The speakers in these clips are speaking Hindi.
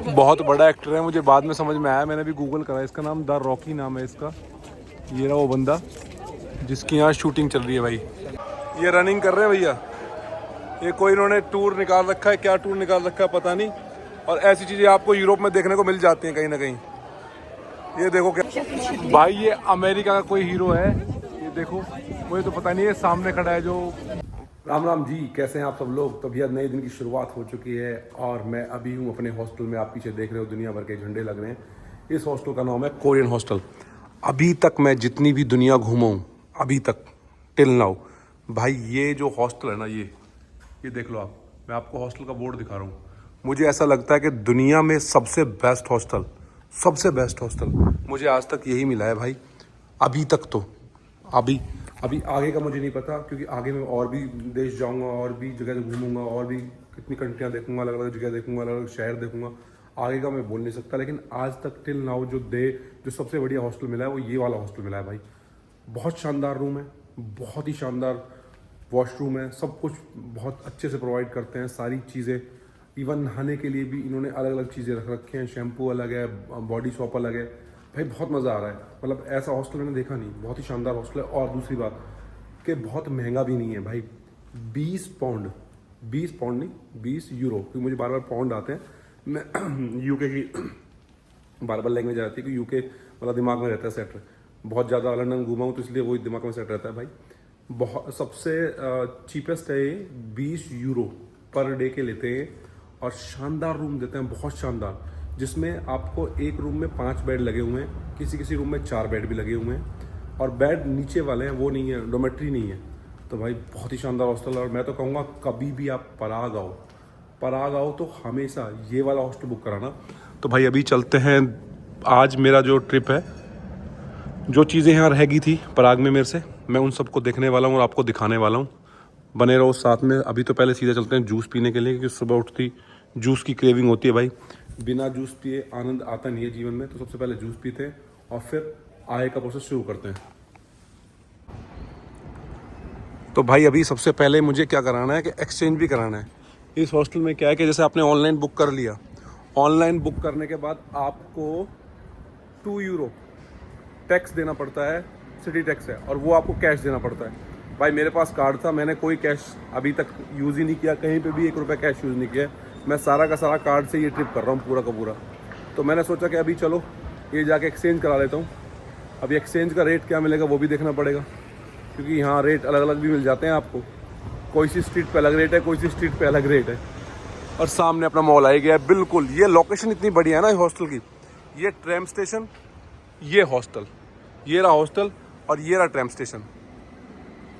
बहुत बड़ा एक्टर है, मुझे बाद में समझ में आया, मैंने भी गूगल करा, इसका नाम द रॉकी नाम है इसका। ये रहा वो बंदा जिसकी यहाँ शूटिंग चल रही है भाई। ये रनिंग कर रहे हैं भैया, ये कोई इन्होंने टूर निकाल रखा है, क्या टूर निकाल रखा है पता नहीं। और ऐसी चीज़ें आपको यूरोप में देखने को मिल जाती हैं कहीं ना कहीं। ये देखो क्या भाई, ये अमेरिका का कोई हीरो है, ये देखो, मुझे तो पता नहीं है, सामने खड़ा है जो। राम राम जी, कैसे हैं आप सब लोग। तो भैया नए दिन की शुरुआत हो चुकी है और मैं अभी हूँ अपने हॉस्टल में। आप पीछे देख रहे हो दुनिया भर के झंडे लग रहे हैं। इस हॉस्टल का नाम है कोरियन हॉस्टल। अभी तक मैं जितनी भी दुनिया घूमा हूँ अभी तक टिल नाउ, भाई ये जो हॉस्टल है ना, ये देख लो आप, मैं आपको हॉस्टल का बोर्ड दिखा रहा हूँ। मुझे ऐसा लगता है कि दुनिया में सबसे बेस्ट हॉस्टल मुझे आज तक यही मिला है भाई, अभी तक। तो अभी आगे का मुझे नहीं पता, क्योंकि आगे मैं और भी देश जाऊंगा और भी जगह घूमूंगा और भी कितनी कंट्रियां देखूंगा, अलग अलग जगह देखूंगा, अलग अलग शहर देखूंगा। आगे का मैं बोल नहीं सकता, लेकिन आज तक टिल नाउ जो सबसे बढ़िया हॉस्टल मिला है वो ये वाला हॉस्टल मिला है भाई। बहुत शानदार रूम है, बहुत ही शानदार वॉशरूम है, सब कुछ बहुत अच्छे से प्रोवाइड करते हैं, सारी चीज़ें। इवन नहाने के लिए भी इन्होंने अलग अलग चीज़ें रख रखे हैं, शैम्पू अलग है, बॉडी सॉप अलग है। भाई बहुत मज़ा आ रहा है, मतलब ऐसा हॉस्टल मैंने देखा नहीं, बहुत ही शानदार हॉस्टल है। और दूसरी बात कि बहुत महंगा भी नहीं है भाई। 20 पाउंड नहीं, 20 यूरो, क्योंकि मुझे बार बार पाउंड आते हैं, मैं यूके की बार बार लैंग्वेज आती है कि यूके मतलब दिमाग में रहता है सेट। बहुत ज़्यादा लंदन घूमा हूँ तो इसलिए वही दिमाग में सेट रहता है भाई। बहुत सबसे चीपेस्ट है ये, 20 यूरो पर डे के लेते हैं और शानदार रूम देते हैं, बहुत शानदार, जिसमें आपको एक रूम में 5 बेड लगे हुए हैं, किसी रूम में 4 बेड भी लगे हुए हैं, और बेड नीचे वाले हैं, वो नहीं है, डोमेट्री नहीं है। तो भाई बहुत ही शानदार हॉस्टल है। और मैं तो कहूँगा कभी भी आप पराग आओ तो हमेशा ये वाला हॉस्टल बुक कराना। तो भाई अभी चलते हैं, आज मेरा जो ट्रिप है, जो चीज़ें यहाँ रह गई थी पराग में मेरे से, मैं उन सबको देखने वाला हूँ और आपको दिखाने वाला हूँ। बने रहो साथ में। अभी तो पहले सीधे चलते हैं जूस पीने के लिए, क्योंकि सुबह उठती जूस की क्रेविंग होती है भाई। बिना जूस पिए आनंद आता नहीं है जीवन में, तो सबसे पहले जूस पीते हैं और फिर आय का प्रोसेस शुरू करते हैं। तो भाई अभी सबसे पहले मुझे क्या कराना है कि एक्सचेंज भी कराना है। इस हॉस्टल में क्या है कि जैसे आपने ऑनलाइन बुक कर लिया, ऑनलाइन बुक करने के बाद आपको 2 यूरो टैक्स देना पड़ता है, सिटी टैक्स है, और वो आपको कैश देना पड़ता है। भाई मेरे पास कार्ड था, मैंने कोई कैश अभी तक यूज़ ही नहीं किया, कहीं पे भी 1 रुपया कैश यूज़ नहीं किया। मैं सारा का सारा कार्ड से ये ट्रिप कर रहा हूँ, पूरा का पूरा। तो मैंने सोचा कि अभी चलो ये जाके एक्सचेंज करा लेता हूँ। अभी एक्सचेंज का रेट क्या मिलेगा वो भी देखना पड़ेगा, क्योंकि यहाँ रेट अलग अलग भी मिल जाते हैं आपको। कोई सी स्ट्रीट पे अलग रेट है, कोई सी स्ट्रीट पे अलग रेट है। और सामने अपना मॉल आ गया है बिल्कुल। ये लोकेशन इतनी बढ़िया है ना हॉस्टल की, ये ट्रेन स्टेशन, ये हॉस्टल, ये रहा हॉस्टल, और ये रहा ट्रेन स्टेशन,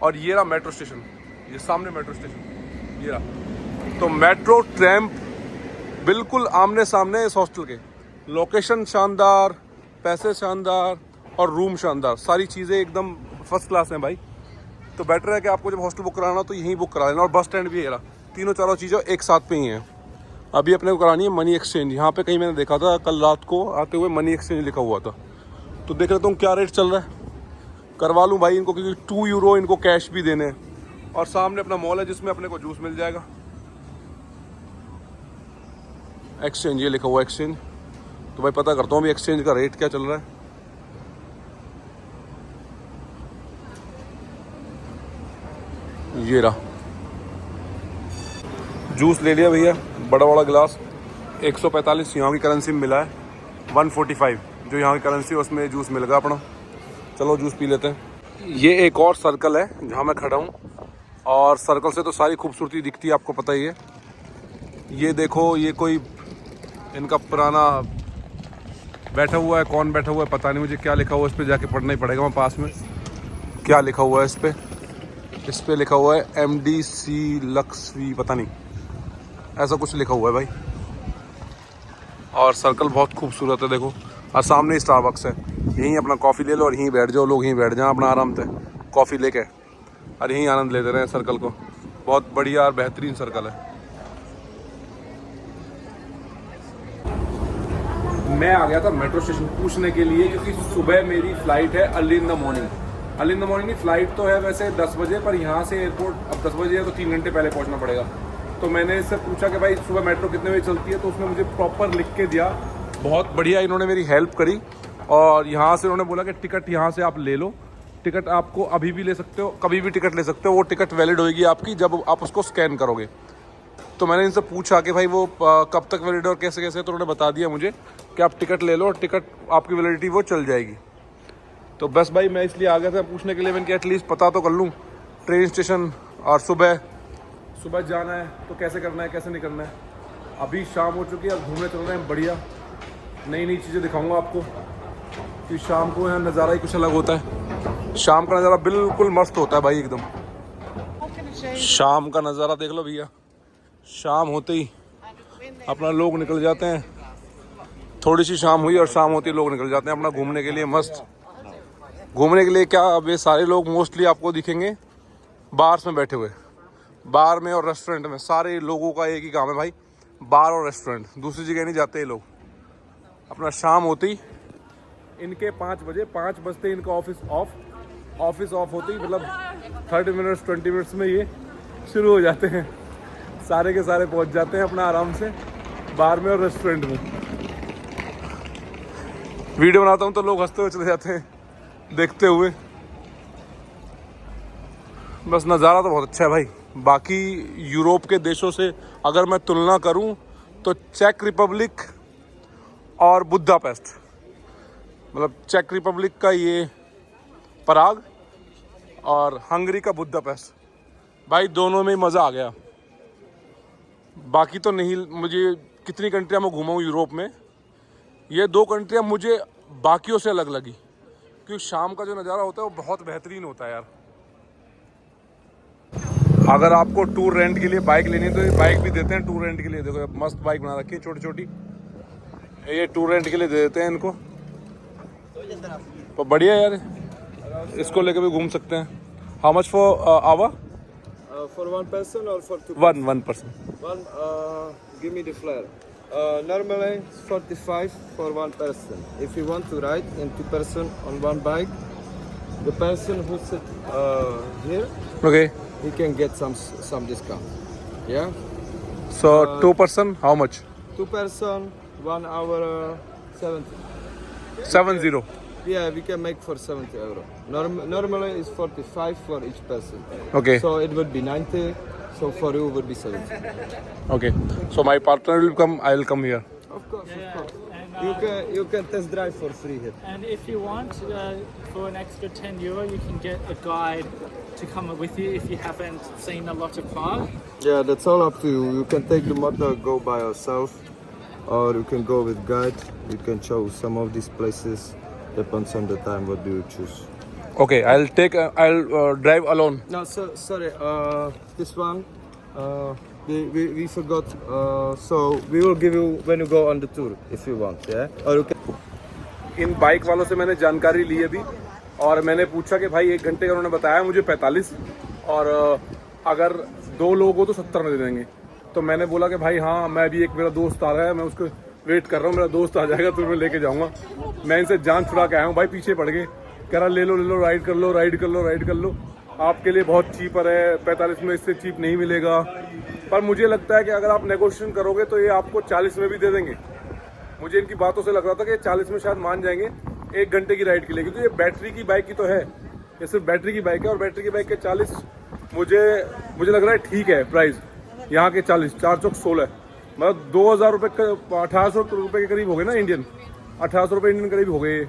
और ये रहा मेट्रो स्टेशन, ये सामने मेट्रो स्टेशन, ये रहा। तो मेट्रो ट्रैम बिल्कुल आमने सामने इस हॉस्टल के। लोकेशन शानदार, पैसे शानदार और रूम शानदार, सारी चीज़ें एकदम फर्स्ट क्लास हैं भाई। तो बेटर है कि आपको जब हॉस्टल बुक कराना तो यहीं बुक करा लेना। और बस स्टैंड भी है, तीनों चारों चीज़ें एक साथ पे ही हैं। अभी अपने को करानी है मनी एक्सचेंज। यहाँ पे कहीं मैंने देखा था कल रात को आते हुए मनी एक्सचेंज लिखा हुआ था, तो देख लेता हूँ क्या रेट चल रहा है, करवा लूँ भाई इनको, क्योंकि 2 यूरो इनको कैश भी देने हैं। और सामने अपना मॉल है जिसमें अपने को जूस मिल जाएगा। एक्सचेंज, ये लिखा हुआ एक्सचेंज। तो भाई पता करता हूँ अभी एक्सचेंज का रेट क्या चल रहा है। ये रहा, जूस ले लिया भैया, बड़ा बड़ा गिलास, 145 यहाँ की करेंसी में मिला है, 145 जो यहाँ की करेंसी है उसमें जूस मिल गया अपना। चलो जूस पी लेते हैं। ये एक और सर्कल है जहाँ मैं खड़ा हूँ, और सर्कल से तो सारी खूबसूरती दिखती है, आपको पता ही है। ये देखो, ये कोई इनका पुराना बैठा हुआ है, कौन बैठा हुआ है पता नहीं मुझे, क्या लिखा हुआ है इस पर जाके पढ़ना ही पड़ेगा। वहाँ पास में क्या लिखा हुआ है इस पे लिखा हुआ है MDC लक्सवी, पता नहीं ऐसा कुछ लिखा हुआ है भाई। और सर्कल बहुत खूबसूरत है देखो, और सामने स्टारबक्स है। यहीं अपना कॉफ़ी ले लो और यहीं बैठ जाओ, लोग यहीं बैठ जाओ अपना आराम से कॉफ़ी लेके, और यहीं आनंद लेते रहे सर्कल को। बहुत बढ़िया और बेहतरीन सर्कल है। मैं आ गया था मेट्रो स्टेशन पूछने के लिए, क्योंकि सुबह मेरी फ़्लाइट है early in the morning. Early in the morning की फ़्लाइट तो है वैसे 10 बजे, पर यहाँ से एयरपोर्ट अब 10 बजे है तो 3 घंटे पहले पहुँचना पड़ेगा। तो मैंने इससे पूछा कि भाई सुबह मेट्रो कितने बजे चलती है, तो उसने मुझे प्रॉपर लिख के दिया। बहुत बढ़िया इन्होंने मेरी हेल्प करी। और यहाँ से उन्होंने बोला कि टिकट यहाँ से आप ले लो, टिकट आपको अभी भी ले सकते हो, कभी भी टिकट ले सकते हो, वो टिकट वैलिड होगी आपकी जब आप उसको स्कैन करोगे। तो मैंने इनसे पूछा कि भाई वो कब तक वैलिड और कैसे कैसे, तो उन्होंने बता दिया मुझे कि आप टिकट ले लो और टिकट आपकी वैलिडिटी वो चल जाएगी। तो बस भाई मैं इसलिए आ गया था पूछने के लिए, मैंने कि एटलीस्ट पता तो कर लूँ ट्रेन स्टेशन, और सुबह जाना है तो कैसे करना है कैसे नहीं करना है। अभी शाम हो चुकी है, अब घूमने चल रहे हैं बढ़िया, नई नई चीज़ें दिखाऊंगा आपको कि शाम को यहाँ नज़ारा ही कुछ अलग होता है। शाम का नज़ारा बिल्कुल मस्त होता है भाई एकदम। शाम का नज़ारा देख लो भैया, शाम होते ही अपना लोग निकल जाते हैं, थोड़ी सी शाम हुई और शाम होती ही लोग निकल जाते हैं अपना घूमने के लिए। मस्त घूमने के लिए क्या, अब ये सारे लोग मोस्टली आपको दिखेंगे बार्स में बैठे हुए, बार में और रेस्टोरेंट में। सारे लोगों का एक ही काम है भाई, बार और रेस्टोरेंट, दूसरी जगह नहीं जाते ये लोग। अपना शाम होते ही इनके 5 बजते इनका ऑफिस ऑफ होते ही, मतलब 30 मिनट्स 20 मिनट्स में ये शुरू हो जाते हैं। सारे के सारे पहुंच जाते हैं अपना आराम से बार में और रेस्टोरेंट में। वीडियो बनाता हूँ तो लोग हंसते हुए चले जाते हैं देखते हुए। बस नज़ारा तो बहुत अच्छा है भाई। बाकी यूरोप के देशों से अगर मैं तुलना करूं तो चेक रिपब्लिक और बुदापेस्ट, मतलब चेक रिपब्लिक का ये पराग और हंगरी का बुदापेस्ट, भाई दोनों में मज़ा आ गया। बाकी तो नहीं, मुझे कितनी कंट्रियां मैं घूमा हूँ यूरोप में, ये 2 कंट्रियां मुझे बाकियों से अलग लगी, क्योंकि शाम का जो नज़ारा होता है वो बहुत बेहतरीन होता है यार। अगर आपको टूर रेंट के लिए बाइक लेनी है तो ये बाइक भी देते हैं टूर रेंट के लिए। देखो मस्त बाइक बना रखी है छोटी छोटी, ये टूर रेंट के लिए दे देते हैं इनको, तो बढ़िया यार, इसको लेके भी घूम सकते हैं। How much for hour? For one person or for two? one person. One, give me the flare. Normally it's 45 for one person. If you want to ride in 2 person on one bike, the person who sit here, Okay, he can get some discount. Yeah. so 2 person how much? 2 person, 1 hour, 70. 70. Yeah, we can make for 70 euro. Normally it's 45 for each person. Okay, So it would be 90. So for you would be 70. okay, so my partner will come, I will come here. Of course, Yeah, of course. and, You can test drive for free here. and if you want, for an extra €10, you can get a guide to come with you if you haven't seen a lot of Prague. Yeah, that's all up to you. You can take the motor, go by yourself, or you can go with guide. You can show some of these places. Depends on the time. What do you choose? Okay, I'll drive alone. No, sorry. This one, we forgot. So we will give you when you go on the tour if you want. Yeah, or you can. In bike वालों से मैंने जानकारी ली अभी, और मैंने पूछा कि भाई 1 घंटे का, उन्होंने बताया मुझे 45, और अगर 2 लोग हो तो 70 में दे देंगे। तो मैंने बोला कि भाई हाँ, मैं भी, एक मेरा दोस्त आ रहा है, मैं उसको वेट कर रहा हूँ, मेरा दोस्त आ जाएगा तो मैं लेके जाऊँगा। मैं इनसे जान छुड़ा के आया हूँ भाई, पीछे पड़ गए, कह रहा ले लो राइड कर लो, आपके लिए बहुत चीपर है, 45 में इससे चीप नहीं मिलेगा। पर मुझे लगता है कि अगर आप नेगोशिएशन करोगे तो ये आपको 40 में भी दे देंगे। मुझे इनकी बातों से लग रहा था कि 40 में शायद मान जाएंगे 1 घंटे की राइड के लिए, क्योंकि ये बैटरी की बाइक ही तो है, ये सिर्फ बैटरी की बाइक है, और बैटरी की बाइक के 40 मुझे लग रहा है ठीक है प्राइस। यहाँ के 40, 4 चौक 16, मतलब 2000 रुपये का, 1800 रुपये के करीब हो गए ना इंडियन, 1800 रुपये इंडियन करीब हो गए,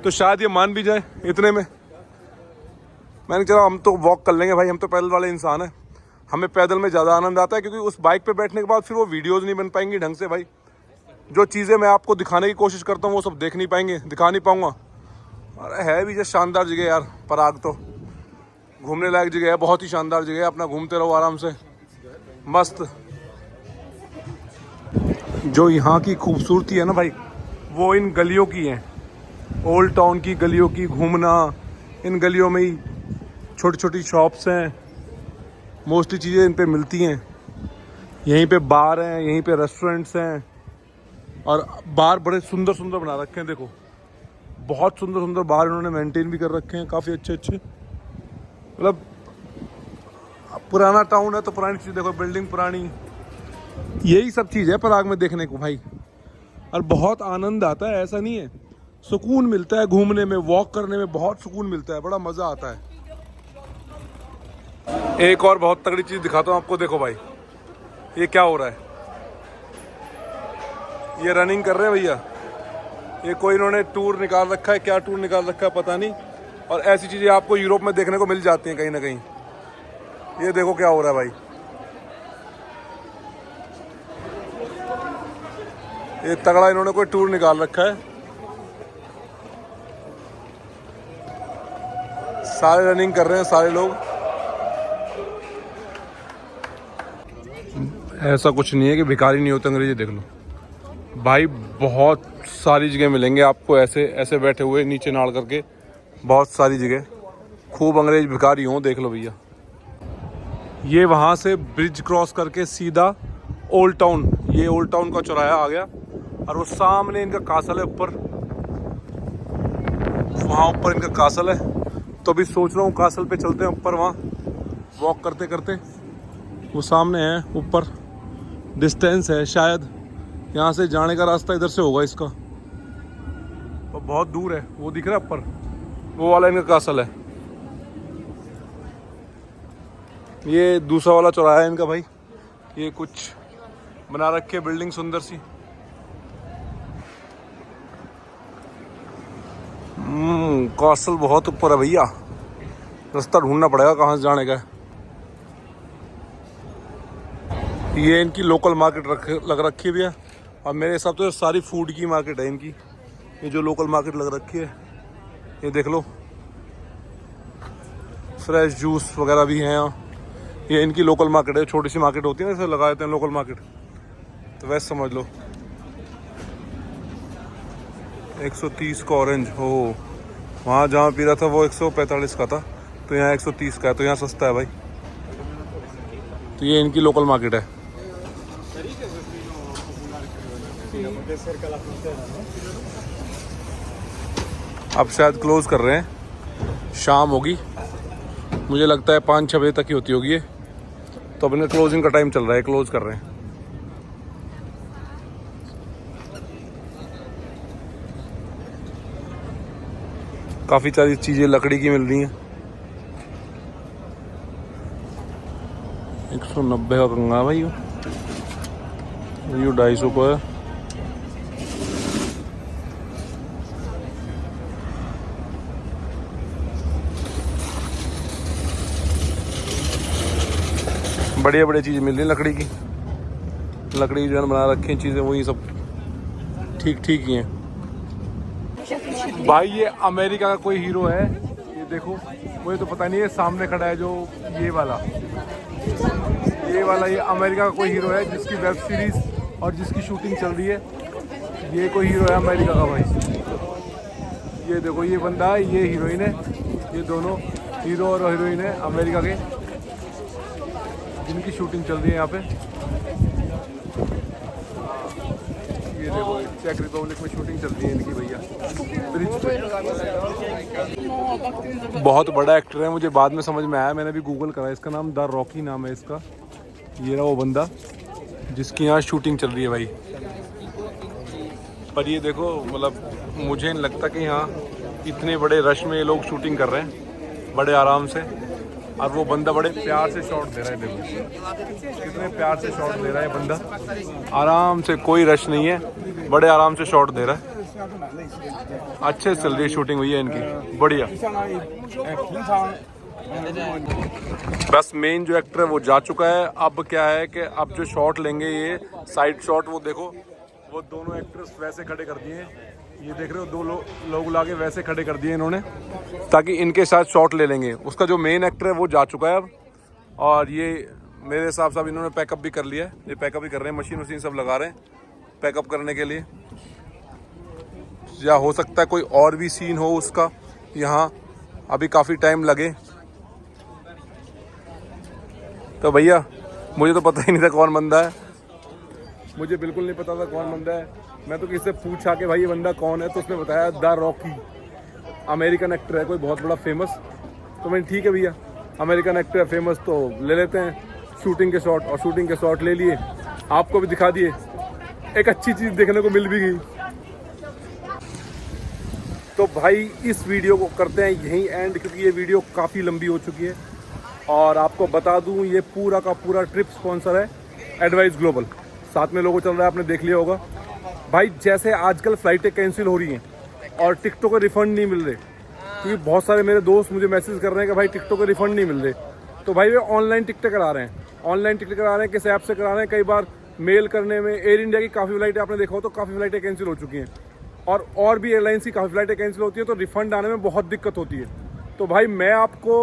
तो शायद ये मान भी जाए इतने में। मैंने कहा हम तो वॉक कर लेंगे भाई, हम तो पैदल वाले इंसान हैं, हमें पैदल में ज़्यादा आनंद आता है, क्योंकि उस बाइक पे बैठने के बाद फिर वो वीडियोज़ नहीं बन पाएंगी ढंग से भाई। जो चीज़ें मैं आपको दिखाने की कोशिश करता हूँ वो सब देख नहीं पाएंगे, दिखा नहीं पाऊँगा। अरे है भी जो शानदार जगह यार, पराग तो घूमने लायक जगह है, बहुत ही शानदार जगह है, अपना घूमते रहो आराम से मस्त। जो यहाँ की खूबसूरती है ना भाई, वो इन गलियों की है, ओल्ड टाउन की गलियों की, घूमना इन गलियों में ही, छोटी छोटी शॉप्स हैं, मोस्टली चीज़ें इन पे मिलती हैं। यहीं पे बार हैं, यहीं पे रेस्टोरेंट्स हैं, और बार बड़े सुंदर सुंदर बना रखे हैं। देखो बहुत सुंदर सुंदर बार इन्होंने मेंटेन भी कर रखे हैं, काफ़ी अच्छे अच्छे। मतलब पुराना टाउन है तो पुरानी चीज़ देखो, बिल्डिंग पुरानी, यही सब चीज़ है पराग में देखने को भाई। और बहुत आनंद आता है, ऐसा नहीं है, सुकून मिलता है घूमने में, वॉक करने में बहुत सुकून मिलता है, बड़ा मज़ा आता है। एक और बहुत तगड़ी चीज़ दिखाता हूँ आपको, देखो भाई ये क्या हो रहा है, ये रनिंग कर रहे हैं भैया, ये कोई इन्होंने टूर निकाल रखा है, क्या टूर निकाल रखा है पता नहीं। और ऐसी चीज़ें आपको यूरोप में देखने को मिल जाती हैं कहीं ना कहीं। ये देखो क्या हो रहा है भाई, ये तगड़ा इन्होंने कोई टूर निकाल रखा है, सारे रनिंग कर रहे हैं सारे लोग। ऐसा कुछ नहीं है कि भिखारी नहीं होते अंग्रेजी, देख लो भाई, बहुत सारी जगह मिलेंगे आपको ऐसे ऐसे बैठे हुए नीचे नाड़ करके, बहुत सारी जगह खूब अंग्रेज भिखारी हों, देख लो भैया। ये वहाँ से ब्रिज क्रॉस करके सीधा ओल्ड टाउन, ये ओल्ड टाउन का चौराहा आ गया, और वो सामने इनका कासल है ऊपर, वहाँ ऊपर इनका कासल है। तो अभी सोच रहा हूँ कासल पे चलते हैं ऊपर, वहाँ वॉक करते करते, वो सामने है ऊपर, डिस्टेंस है शायद यहाँ से जाने का रास्ता इधर से होगा इसका, और बहुत दूर है, वो दिख रहा है ऊपर, वो वाला इनका कासल है। ये दूसरा वाला चौराहा है इनका भाई, ये कुछ बना रखी है बिल्डिंग सुंदर सी। कासल बहुत ऊपर है भैया, रास्ता ढूंढना पड़ेगा कहाँ से जाने का है। ये इनकी लोकल मार्केट लग रखी है भैया, और मेरे हिसाब से सारी फूड की मार्केट है इनकी, ये जो लोकल मार्केट लग रखी है, ये देख लो, फ्रेश जूस वगैरह भी हैं यहाँ। ये इनकी लोकल मार्केट है, छोटी सी मार्केट होती है ना, इसे लगा देते हैं लोकल मार्केट, तो वैसे समझ लो। 130 का ऑरेंज हो, वहाँ जहाँ पी रहा था वो 145 का था, तो यहाँ 130 का है, तो यहाँ सस्ता है भाई। तो ये इनकी लोकल मार्केट है। अब शायद क्लोज कर रहे हैं, शाम होगी, मुझे लगता है 5-6 बजे तक ही होती होगी ये, तो अब इनका क्लोजिंग का टाइम चल रहा है, क्लोज कर रहे हैं। काफ़ी सारी चीज़ें लकड़ी की मिल रही हैं। 190 का कंगा भाई, ये 250 को है। बढ़िया बढ़िया चीज़ें मिल रही हैं लकड़ी की, लकड़ी जो है बना रखी हैं चीज़ें, वही सब ठीक ठीक ही हैं भाई। ये अमेरिका का कोई हीरो है, ये देखो, मुझे तो पता नहीं है, सामने खड़ा है जो ये वाला ये अमेरिका का कोई हीरो है जिसकी वेब सीरीज और जिसकी शूटिंग चल रही है, ये कोई हीरो है अमेरिका का भाई। ये देखो, ये बंदा है, ये हीरोइन है, ये दोनों हीरो और हीरोइन है अमेरिका के, जिनकी शूटिंग चल रही है यहाँ पे। ये देखो, चेक रिपब्लिक में शूटिंग चल रही है इनकी भैया, ब्रिज पे। बहुत बड़ा एक्टर है, मुझे बाद में समझ में आया, मैंने भी गूगल करा, इसका नाम द रॉकी नाम है इसका। ये रहा वो बंदा जिसकी यहाँ शूटिंग चल रही है भाई। पर ये देखो, मतलब मुझे नहीं लगता कि यहाँ इतने बड़े रश में ये लोग शूटिंग कर रहे हैं, बड़े आराम से, और वो बंदा बड़े प्यार से शॉट दे रहा है, देखो कितने प्यार से शॉट दे रहा है बंदा, आराम से, कोई रश नहीं है, बड़े आराम से शॉट दे रहा है। अच्छे से चल रही है शूटिंग भैया इनकी, बढ़िया। बस मेन जो एक्टर है वो जा चुका है, अब क्या है कि अब जो शॉट लेंगे ये साइड शॉट, वो देखो वो दोनों एक्टर्स वैसे खड़े कर दिए, ये देख रहे हो, दो लोग लाके वैसे खड़े कर दिए इन्होंने, ताकि इनके साथ शॉट ले लेंगे। उसका जो मेन एक्टर है वो जा चुका है अब, और ये मेरे हिसाब से अब इन्होंने पैकअप भी कर लिया है, ये पैकअप भी कर रहे हैं, मशीन वशीन सब लगा रहे हैं पैकअप करने के लिए, या हो सकता है कोई और भी सीन हो उसका यहाँ, अभी काफ़ी टाइम लगे। तो भैया मुझे तो पता ही नहीं था कौन बंदा है, मुझे बिल्कुल नहीं पता था कौन बंदा है, मैं तो किसी से पूछा कि भाई ये बंदा कौन है, तो उसने बताया द रॉकी, अमेरिकन एक्टर है कोई बहुत बड़ा फेमस। तो मैंने ठीक है भैया, अमेरिकन एक्टर है फेमस, तो ले लेते हैं शूटिंग के शॉट। और शूटिंग के शॉट ले लिए, आपको भी दिखा दिए, एक अच्छी चीज़ देखने को मिल भी गई। तो भाई इस वीडियो को करते हैं यहीं एंड, क्योंकि ये वीडियो काफ़ी लंबी हो चुकी है। और आपको बता दूं ये पूरा का पूरा ट्रिप स्पॉन्सर है एडवाइस ग्लोबल, साथ में लोगो चल रहा है, आपने देख लिया होगा। भाई जैसे आजकल फ़्लाइटें कैंसिल हो रही हैं और टिकटों के रिफ़ंड नहीं मिल रहे, क्योंकि बहुत सारे मेरे दोस्त मुझे मैसेज कर रहे हैं कि भाई टिकटों के रिफ़ंड नहीं मिल रहे, तो भाई वे ऑनलाइन टिकटें करा रहे हैं। ऑनलाइन टिकट करा रहे हैं, किस ऐप से करा रहे हैं, कई बार मेल करने में एयर इंडिया की काफ़ी फ़्लाइटें आपने देखा हो तो काफ़ी फ़्लाइटें कैंसिल हो चुकी हैं, और भी एयरलाइंस की काफ़ी फ़्लाइटें कैंसिल होती हैं, तो रिफ़ंड आने में बहुत दिक्कत होती है। तो भाई मैं आपको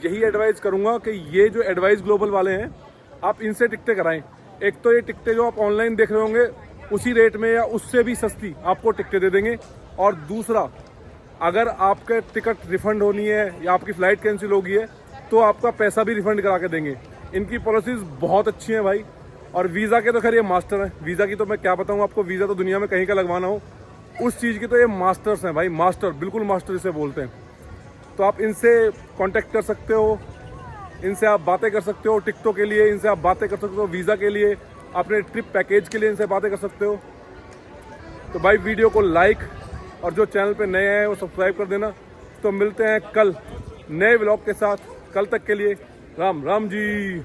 यही एडवाइस करूँगा कि ये जो एडवाइस ग्लोबल वाले हैं, आप इनसे टिकटें कराएं। एक तो ये टिकटें जो आप ऑनलाइन देख रहे होंगे उसी रेट में या उससे भी सस्ती आपको टिकटें दे देंगे। और दूसरा, अगर आपके टिकट रिफ़ंड होनी है या आपकी फ़्लाइट कैंसिल हो गई है तो आपका पैसा भी रिफ़ंड करा के देंगे। इनकी पॉलिसीज़ बहुत अच्छी हैं भाई। और वीज़ा के तो खैर ये मास्टर हैं, वीज़ा की तो मैं क्या बताऊँ आपको, वीज़ा तो दुनिया में कहीं का लगवाना हो उस चीज़ की तो ये मास्टर्स हैं भाई, मास्टर, बिल्कुल मास्टर इसे बोलते हैं। तो आप इनसे कांटेक्ट कर सकते हो, इनसे आप बातें कर सकते हो टिकटों के लिए, इनसे आप बातें कर सकते हो वीज़ा के लिए, अपने ट्रिप पैकेज के लिए इनसे बातें कर सकते हो। तो भाई वीडियो को लाइक और जो चैनल पे नए हैं वो सब्सक्राइब कर देना। तो मिलते हैं कल नए व्लॉग के साथ, कल तक के लिए राम राम जी।